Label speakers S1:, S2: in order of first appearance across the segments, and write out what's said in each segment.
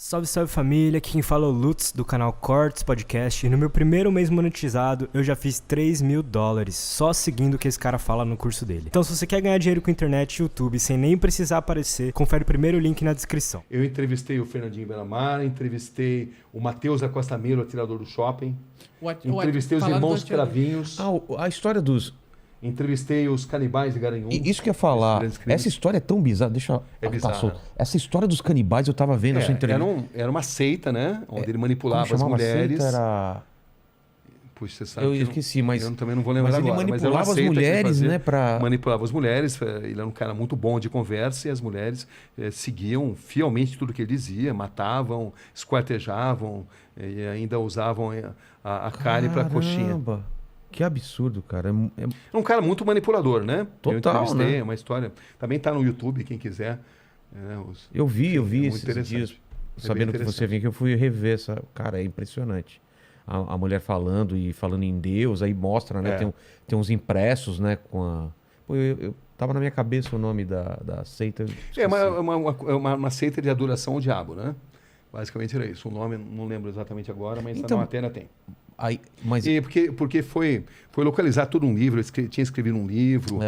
S1: Salve, salve família, aqui quem fala é o Lutz do canal Cortes Podcast e no meu primeiro mês monetizado eu já fiz $3.000 só seguindo o que esse cara fala no curso dele. Então se você quer ganhar dinheiro com internet e YouTube sem nem precisar aparecer, confere o primeiro link na descrição.
S2: Eu entrevistei o Fernandinho Belamar, entrevistei o Matheus Acosta Melo, atirador do shopping, entrevistei os irmãos Cravinhos,
S3: A história dos...
S2: entrevistei os canibais de Garanhuns.
S3: Isso que eu ia falar. Essa história é tão bizarra. Deixa eu...
S2: É bizarra.
S3: Essa história dos canibais eu tava vendo essa entrevista.
S2: Era uma seita, né? Onde ele manipulava
S3: Como
S2: as
S3: chamava a
S2: mulheres.
S3: seita? Era...
S2: Puxa, você sabe
S3: Eu
S2: que
S3: esqueci, mas...
S2: Eu também não vou lembrar
S3: mas ele
S2: agora.
S3: manipulava
S2: mas era uma
S3: as
S2: seita que ele
S3: mulheres,
S2: fazia,
S3: né? Pra...
S2: Manipulava as mulheres. Ele era um cara muito bom de conversa e as mulheres seguiam fielmente tudo que ele dizia, matavam, esquartejavam e ainda usavam a carne para coxinha.
S3: Que absurdo, cara.
S2: É um cara muito manipulador, né?
S3: Total,
S2: eu entrevistei,
S3: né?
S2: É uma história. Também está no YouTube, quem quiser.
S3: Eu vi
S2: muito
S3: esses dias,
S2: É
S3: sabendo que você vinha, que eu fui rever essa... Cara, é impressionante. A mulher falando e falando em Deus, aí mostra, né? Tem uns impressos, né? Com a... Pô, eu tava na minha cabeça o nome da seita.
S2: É uma seita de adoração ao diabo, né? Basicamente era isso. O nome não lembro exatamente agora, mas
S3: Então,
S2: na matéria tem.
S3: Aí, mas...
S2: Porque foi localizar todo um livro, ele tinha escrevido um livro.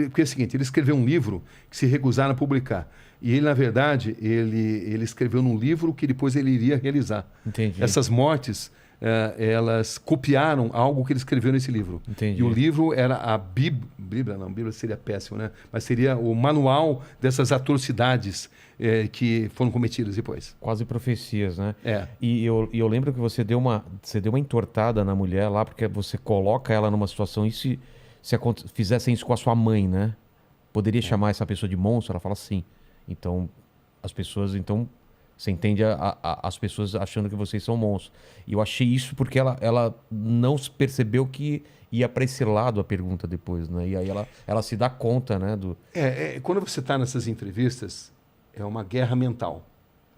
S2: Porque é o seguinte, ele escreveu um livro que se recusaram a publicar. E ele, na verdade, ele escreveu num livro que depois ele iria realizar.
S3: Entendi.
S2: Essas mortes, elas copiaram algo que ele escreveu nesse livro.
S3: Entendi.
S2: E o livro era a Bíblia, não, Bíblia seria péssimo, né? Mas seria o manual dessas atrocidades que foram cometidas depois.
S3: Quase profecias, né?
S2: É.
S3: E eu lembro que você deu uma entortada na mulher lá, porque você coloca ela numa situação, e se fizessem isso com a sua mãe, né? Poderia chamar essa pessoa de monstro? Ela fala sim. Então, você entende as pessoas achando que vocês são monstros. E eu achei isso porque ela não percebeu que ia para esse lado a pergunta depois, né? E aí ela se dá conta, né?
S2: Quando você está nessas entrevistas, é uma guerra mental.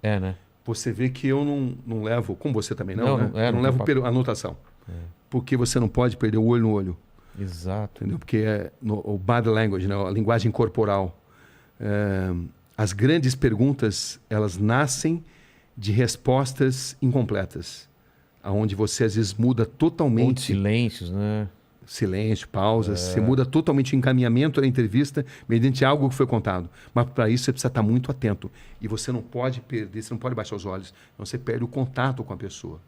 S3: Né?
S2: Você vê que eu não levo, como você também não, né? Eu não
S3: tem
S2: levo
S3: papo.
S2: anotação. Porque você não pode perder o olho no olho.
S3: Exato.
S2: Entendeu? Porque o body language, né? A linguagem corporal. As grandes perguntas, elas nascem de respostas incompletas. Onde você às vezes muda totalmente...
S3: Ou de silêncios, né?
S2: Silêncio, pausas. Você muda totalmente o encaminhamento da entrevista mediante algo que foi contado. Mas para isso você precisa estar muito atento. E você não pode perder, você não pode baixar os olhos. Senão você perde o contato com a pessoa.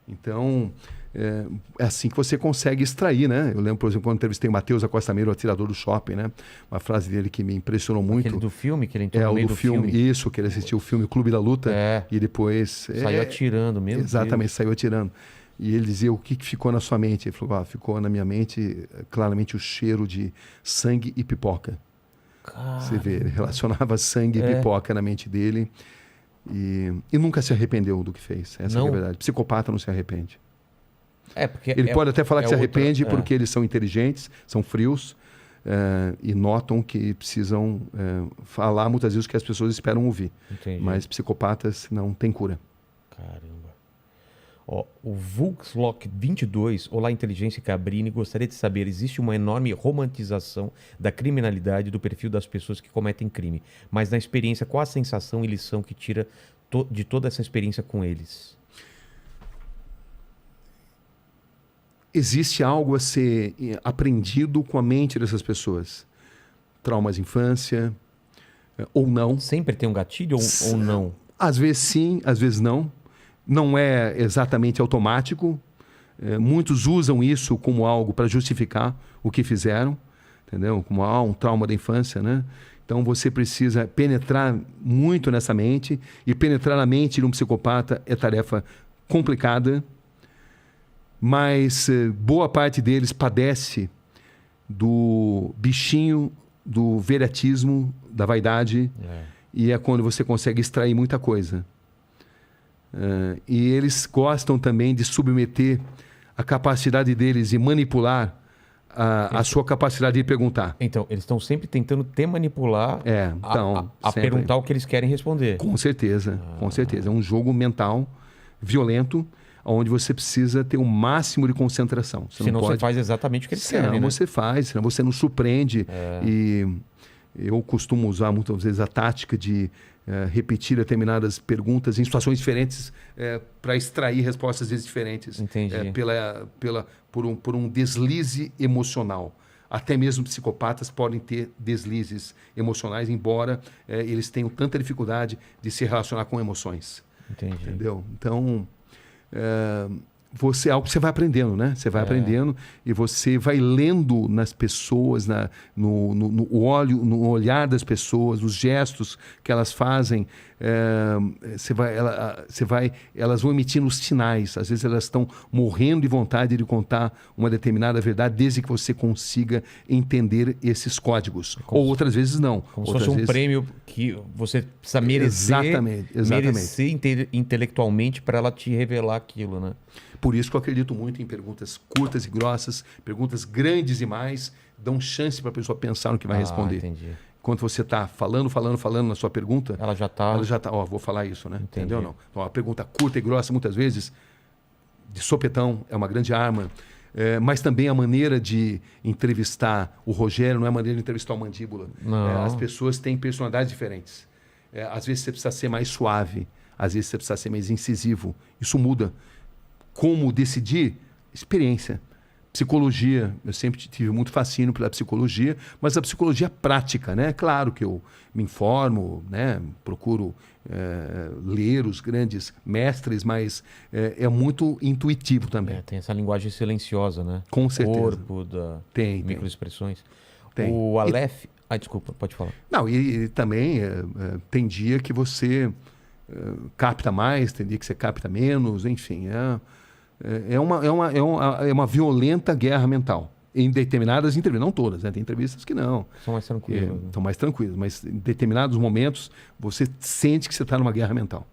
S2: Então, é assim que você consegue extrair, né? Eu lembro, por exemplo, quando entrevistei o Matheus Acosta Melo, o atirador do shopping, né? Uma frase dele que me impressionou muito.
S3: Aquele do filme, que ele entrou no meio do filme.
S2: Isso, que ele assistiu o filme Clube da Luta. E depois...
S3: Saiu atirando mesmo.
S2: Exatamente, saiu atirando. E ele dizia, o que ficou na sua mente? Ele falou, ficou na minha mente claramente o cheiro de sangue e pipoca.
S3: Caramba.
S2: Você vê, ele relacionava sangue e pipoca na mente dele e nunca se arrependeu do que fez. Essa é a verdade. Psicopata não se arrepende.
S3: Porque
S2: ele pode até falar que se arrepende porque eles são inteligentes, são frios e notam que precisam falar muitas vezes o que as pessoas esperam ouvir.
S3: Entendi.
S2: Mas psicopatas não têm cura.
S3: Caramba. O Vulkslock 22, Olá Inteligência Cabrini, gostaria de saber, existe uma enorme romantização da criminalidade do perfil das pessoas que cometem crime, mas na experiência, qual a sensação e lição que tira de toda essa experiência com eles?
S2: Existe algo a ser aprendido com a mente dessas pessoas. Traumas de infância, ou não.
S3: Sempre tem um gatilho ou não?
S2: Às vezes sim, às vezes não. Não é exatamente automático. Muitos usam isso como algo para justificar o que fizeram, entendeu? Como um trauma da infância, né? Então você precisa penetrar muito nessa mente, e penetrar na mente de um psicopata é tarefa complicada, mas boa parte deles padece do bichinho, do veratismo, da vaidade, e é quando você consegue extrair muita coisa. E eles gostam também de submeter a capacidade deles de manipular a sua capacidade de perguntar.
S3: Então, eles estão sempre tentando te manipular a perguntar o que eles querem responder.
S2: Com certeza, com certeza. É um jogo mental violento, onde você precisa ter o máximo de concentração.
S3: Senão você faz exatamente o que eles querem, né?
S2: Senão você faz, senão você não surpreende. E eu costumo usar muitas vezes a tática de repetir determinadas perguntas em situações diferentes para extrair respostas às vezes diferentes.
S3: Entendi.
S2: Por um deslize emocional. Até mesmo psicopatas podem ter deslizes emocionais, embora eles tenham tanta dificuldade de se relacionar com emoções.
S3: Entendi.
S2: Entendeu? Então, é algo que você vai aprendendo, né? Você vai aprendendo e você vai lendo nas pessoas, no olhar das pessoas, os gestos que elas fazem. Elas vão emitindo os sinais. Às vezes elas estão morrendo de vontade de contar uma determinada verdade, desde que você consiga entender esses códigos. Ou outras vezes não.
S3: Como se
S2: outras
S3: fosse um
S2: vezes...
S3: prêmio que você precisa merecer, merecer intelectualmente para ela te revelar aquilo, né?
S2: Por isso que eu acredito muito em perguntas curtas e grossas, perguntas grandes demais, dão chance para a pessoa pensar no que vai responder.
S3: Entendi.
S2: Quando você está falando na sua pergunta,
S3: ela já está,
S2: vou falar isso, né?
S3: Entendi.
S2: Entendeu? Não. Então, a pergunta curta e grossa, muitas vezes, de sopetão, é uma grande arma. Mas também a maneira de entrevistar o Rogério não é a maneira de entrevistar o Mandíbula. As pessoas têm personalidades diferentes. Às vezes você precisa ser mais suave, às vezes você precisa ser mais incisivo. Isso muda. Como decidir? Experiência. Psicologia, eu sempre tive muito fascínio pela psicologia, mas a psicologia prática, né? Claro que eu me informo, né? Procuro ler os grandes mestres, mas é muito intuitivo também.
S3: Tem essa linguagem silenciosa, né?
S2: Com certeza.
S3: Corpo,
S2: tem
S3: microexpressões.
S2: Tem.
S3: O Aleph... desculpa, pode falar.
S2: Não, e também tem dia que você capta mais, tem dia que você capta menos, enfim. É uma violenta guerra mental. Em determinadas entrevistas, não todas, né? Tem entrevistas que não.
S3: São mais tranquilas.
S2: São mais tranquilas, mas em determinados momentos você sente que você está numa guerra mental.